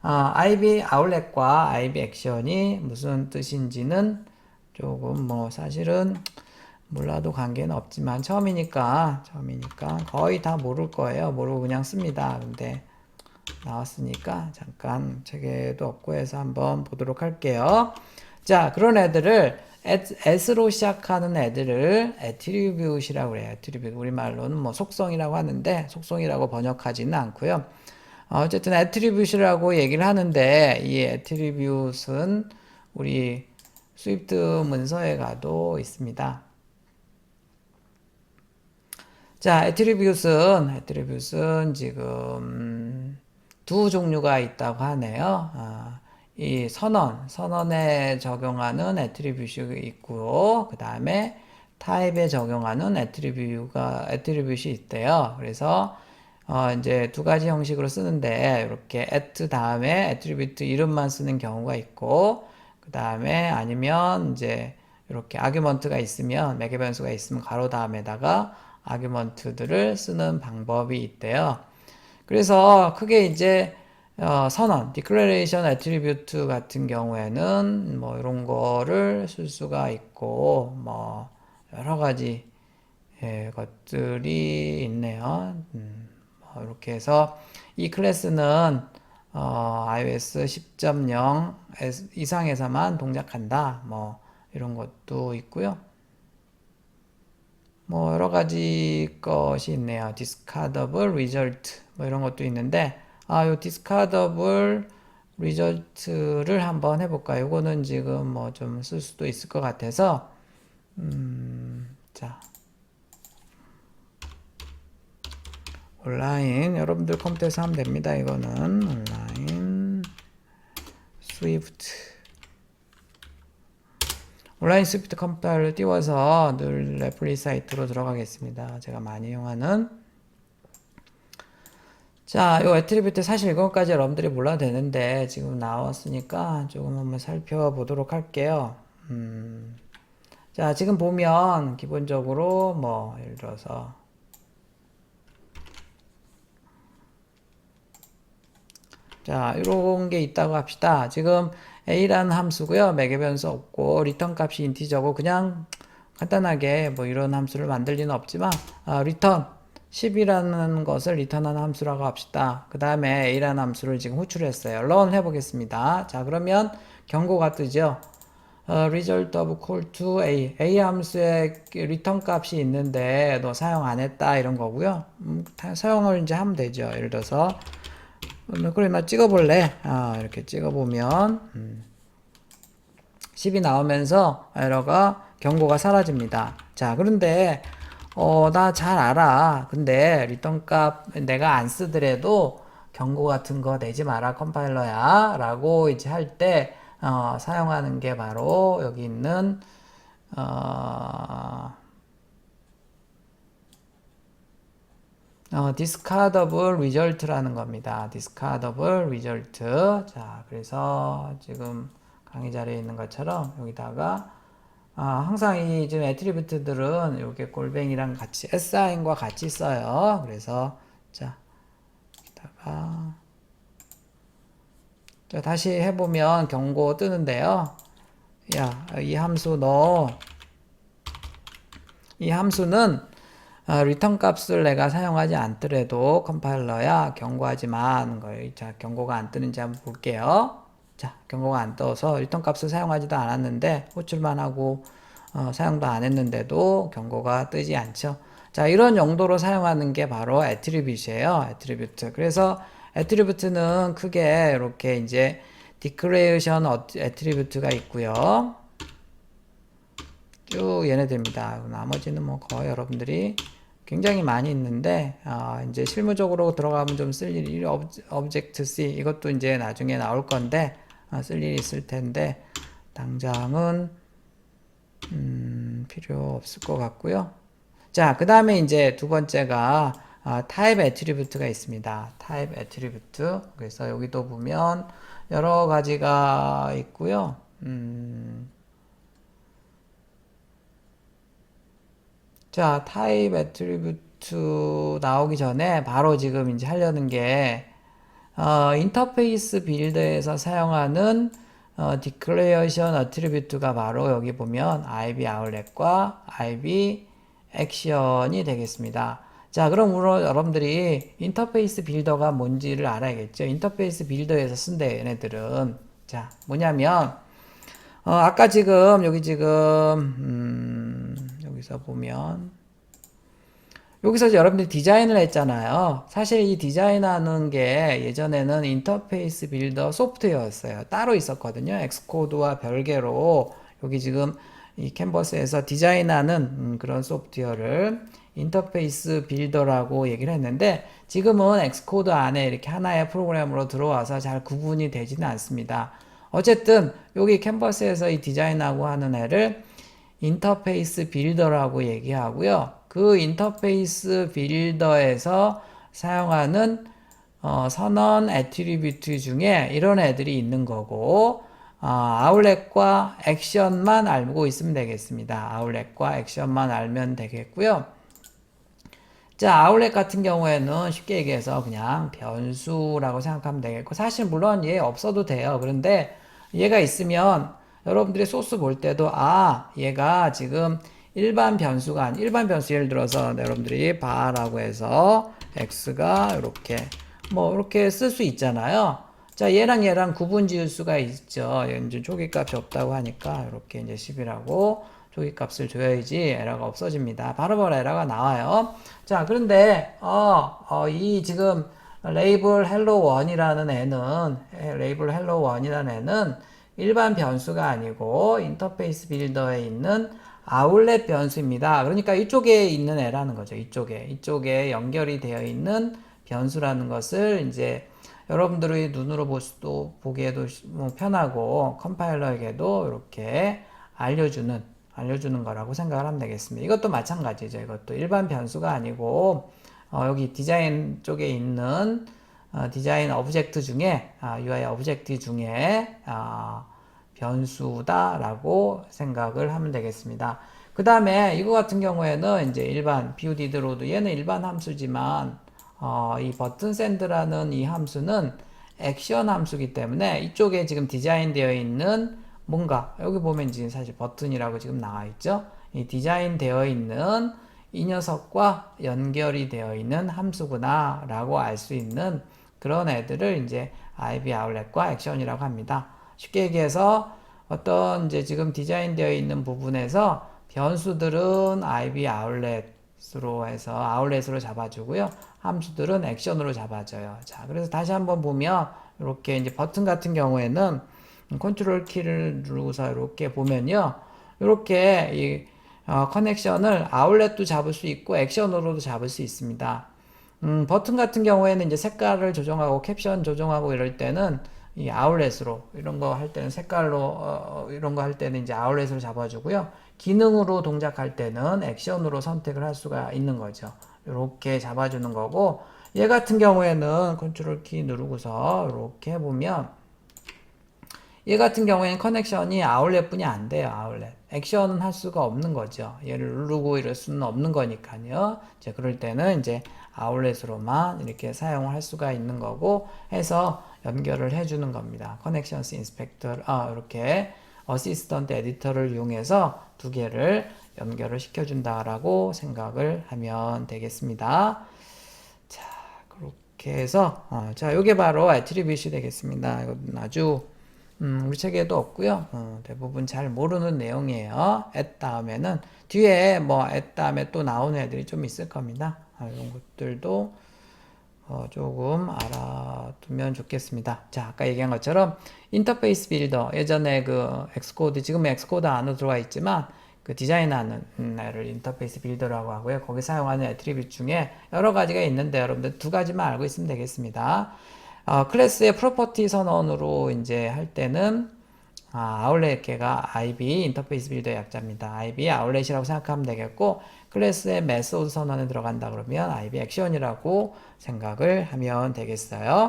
IB 아울렛과 IB 액션이 무슨 뜻인지는 조금 뭐 사실은 몰라도 관계는 없지만 처음이니까 거의 다 모를 거예요. 모르고 그냥 씁니다. 근데 나왔으니까 잠깐 책에도 없고 해서 한번 보도록 할게요. 자, 그런 애들을 s로 시작하는 애들을 attribute이라고 그래요. attribute. 우리말로는 뭐 속성이라고 하는데 속성이라고 번역하지는 않고요. 어쨌든 attribute이라고 얘기를 하는데 이 attribute은 우리 스위프트 문서에 가도 있습니다. 자, attribute은 지금 두 종류가 있다고 하네요. 이 선언에 적용하는 attribute이 있고, 그 다음에 타입에 적용하는 attribute이 있대요. 그래서 이제 두 가지 형식으로 쓰는데 이렇게 at 다음에 attribute 이름만 쓰는 경우가 있고, 그 다음에 아니면 이제 이렇게 아규먼트가 있으면 매개 변수가 있으면 가로 다음에다가 아규먼트들을 쓰는 방법이 있대요. 그래서 크게 이제 선언, declaration attribute 같은 경우에는 뭐 이런 거를 쓸 수가 있고 뭐 여러 가지 것들이 있네요. 뭐 이렇게 해서 이 클래스는 iOS 10.0 이상에서만 동작한다. 뭐 이런 것도 있고요. 뭐 여러 가지 것이 있네요. discardable result 뭐 이런 것도 있는데 요 discardable result를 한번 해볼까요? 이거는 지금 뭐 좀 쓸 수도 있을 것 같아서 자 온라인 여러분들 컴퓨터에서 하면 됩니다. 이거는 온라인 스위프트 컴파일러 띄워서 늘 레플리 사이트로 들어가겠습니다. 제가 많이 이용하는 자, 요 애트리뷰트 사실 이것까지 여러분들이 몰라도 되는데 지금 나왔으니까 조금 한번 살펴보도록 할게요. 자, 지금 보면 기본적으로 뭐 예를 들어서 자, 이런 게 있다고 합시다. 지금 a라는 함수고요. 매개 변수 없고 리턴 값이 인티저고 그냥 간단하게 뭐 이런 함수를 만들 리는 없지만 리턴 10이라는 것을 리턴하는 함수라고 합시다. 그 다음에 a라는 함수를 지금 호출했어요. run 해보겠습니다. 자, 그러면 경고가 뜨죠. result of call to a 함수에 리턴 값이 있는데 너 사용 안 했다 이런 거고요. 사용을 이제 하면 되죠. 예를 들어서 그래 나 찍어볼래. 이렇게 찍어보면 10이 나오면서 에러가 경고가 사라집니다. 자, 그런데 나 잘 알아. 근데 리턴 값 내가 안 쓰더라도 경고 같은 거 내지 마라 컴파일러야 라고 이제 할 때 사용하는 게 바로 여기 있는 discardable result라는 겁니다. discardable result. 자, 그래서 지금 강의 자리에 있는 것처럼 여기다가 항상 이 지금 애트리뷰트들은 이렇게 골뱅이랑 같이 sign과 같이 써요. 그래서 자, 여기다가 자, 다시 해보면 경고 뜨는데요. 야, 이 함수는 리턴 값을 내가 사용하지 않더라도 컴파일러야 경고하지 마 하는 거예요. 자, 경고가 안 뜨는지 한번 볼게요. 자, 경고가 안 떠서 리턴 값을 사용하지도 않았는데 호출만 하고 사용도 안 했는데도 경고가 뜨지 않죠. 자, 이런 용도로 사용하는 게 바로 애트리뷰트예요. 애트리뷰트. 그래서 애트리뷰트는 크게 이렇게 이제 디크레이션 애트리뷰트가 있고요. 쭉 얘네들입니다. 나머지는 뭐 거의 여러분들이 굉장히 많이 있는데 이제 실무적으로 들어가면 좀 쓸 일이 object C 이것도 이제 나중에 나올 건데 쓸 일이 있을 텐데 당장은 필요 없을 것 같고요. 자, 그 다음에 이제 두 번째가 타입 애트리뷰트가 있습니다. 타입 애트리뷰트. 그래서 여기도 보면 여러 가지가 있고요. 자, 타입 애트리뷰트 나오기 전에 바로 지금 이제 하려는 게 인터페이스 빌드에서 사용하는 디클레이션 어트리뷰트가 바로 여기 보면 IB 아웃렛과 IB 액션이 되겠습니다. 자, 그럼 여러분들이 인터페이스 빌더가 뭔지를 알아야겠죠. 인터페이스 빌더에서 쓴대, 얘네들은. 자, 뭐냐면, 아까 지금, 여기서 보면, 여기서 여러분들이 디자인을 했잖아요. 사실 이 디자인하는 게 예전에는 인터페이스 빌더 소프트웨어였어요. 따로 있었거든요. 엑스코드와 별개로 여기 지금 이 캔버스에서 디자인하는 그런 소프트웨어를 인터페이스 빌더라고 얘기를 했는데 지금은 엑스코드 안에 이렇게 하나의 프로그램으로 들어와서 잘 구분이 되지는 않습니다. 어쨌든 여기 캔버스에서 이 디자인하고 하는 애를 인터페이스 빌더라고 얘기하고요. 그 인터페이스 빌더에서 사용하는 선언 애트리뷰트 중에 이런 애들이 있는 거고 아웃렛과 액션만 알고 있으면 되겠습니다. 아웃렛과 액션만 알면 되겠고요. 자, 아웃렛 같은 경우에는 쉽게 얘기해서 그냥 변수라고 생각하면 되겠고 사실 물론 얘 없어도 돼요. 그런데 얘가 있으면 여러분들이 소스 볼 때도 얘가 지금 일반 변수가 일반 변수 예를 들어서 여러분들이 바라고 해서 x가 이렇게 쓸 수 있잖아요. 자, 얘랑 구분 지을 수가 있죠. 이제 조기값이 없다고 하니까 이렇게 이제 10이라고 조기값을 줘야지 에러가 없어집니다. 바로바로 에러가 나와요. 자, 그런데 이 지금 레이블 헬로 1이라는 애는 일반 변수가 아니고 인터페이스 빌더에 있는 아웃렛 변수입니다. 그러니까 이쪽에 있는 애라는 거죠. 이쪽에 연결이 되어 있는 변수라는 것을 이제 여러분들이 눈으로 보기에도 뭐 편하고 컴파일러에게도 이렇게 알려주는 거라고 생각을 하면 되겠습니다. 이것도 마찬가지죠. 이것도 일반 변수가 아니고 여기 디자인 쪽에 있는 디자인 오브젝트 중에 UI 오브젝트 중에 변수다라고 생각을 하면 되겠습니다. 그 다음에 이거 같은 경우에는 이제 일반 BUDD로도 얘는 일반 함수지만 이 버튼 샌드라는 이 함수는 액션 함수이기 때문에 이쪽에 지금 디자인되어 있는 뭔가 여기 보면 지금 사실 버튼이라고 지금 나와 있죠. 이 디자인되어 있는 이 녀석과 연결이 되어 있는 함수구나 라고 알 수 있는 그런 애들을 이제 IB 아웃렛과 액션이라고 합니다. 쉽게 얘기해서 어떤 이제 지금 디자인되어 있는 부분에서 변수들은 IB 아웃렛으로 해서 아웃렛으로 잡아주고요. 함수들은 액션으로 잡아줘요. 자, 그래서 다시 한번 보면 이렇게 이제 버튼 같은 경우에는 컨트롤 키를 누르고서 이렇게 보면요. 이렇게 이 커넥션을 아웃렛도 잡을 수 있고 액션으로도 잡을 수 있습니다. 버튼 같은 경우에는 이제 색깔을 조정하고 캡션 조정하고 이럴 때는 이 아웃렛으로 이런 거 할 때는 색깔로 이런 거 할 때는 이제 아웃렛으로 잡아주고요. 기능으로 동작할 때는 액션으로 선택을 할 수가 있는 거죠. 이렇게 잡아주는 거고 얘 같은 경우에는 컨트롤 키 누르고서 이렇게 보면 얘 같은 경우에는 커넥션이 아웃렛뿐이 안 돼요. 아웃렛. 액션은 할 수가 없는 거죠. 얘를 누르고 이럴 수는 없는 거니까요. 이제 그럴 때는 이제 아웃렛으로만 이렇게 사용을 할 수가 있는 거고 해서 연결을 해주는 겁니다. 커넥션스 인스펙터 이렇게 어시스턴트 에디터를 이용해서 두 개를 연결을 시켜준다라고 생각을 하면 되겠습니다. 자, 그렇게 해서 자, 요게 바로 애트리뷰시 되겠습니다. 이건 아주 우리 책에도 없고요. 대부분 잘 모르는 내용이에요. at 다음에는 뒤에 뭐 at 다음에 또 나오는 애들이 좀 있을 겁니다. 이런 것들도 조금 알아두면 좋겠습니다. 자, 아까 얘기한 것처럼 인터페이스 빌더 예전에 그 엑스코드 지금 엑스코드 안으로 들어와 있지만 그 디자인하는 애를 인터페이스 빌더라고 하고요. 거기 사용하는 애트리뷰트 중에 여러 가지가 있는데 여러분들 두 가지만 알고 있으면 되겠습니다. 클래스의 프로퍼티 선언으로 이제 할 때는 아웃렛계가 IB 인터페이스 빌더의 약자입니다. IB 아웃렛이라고 생각하면 되겠고 클래스의 메소드 선언에 들어간다 그러면 IB 액션이라고 생각을 하면 되겠어요.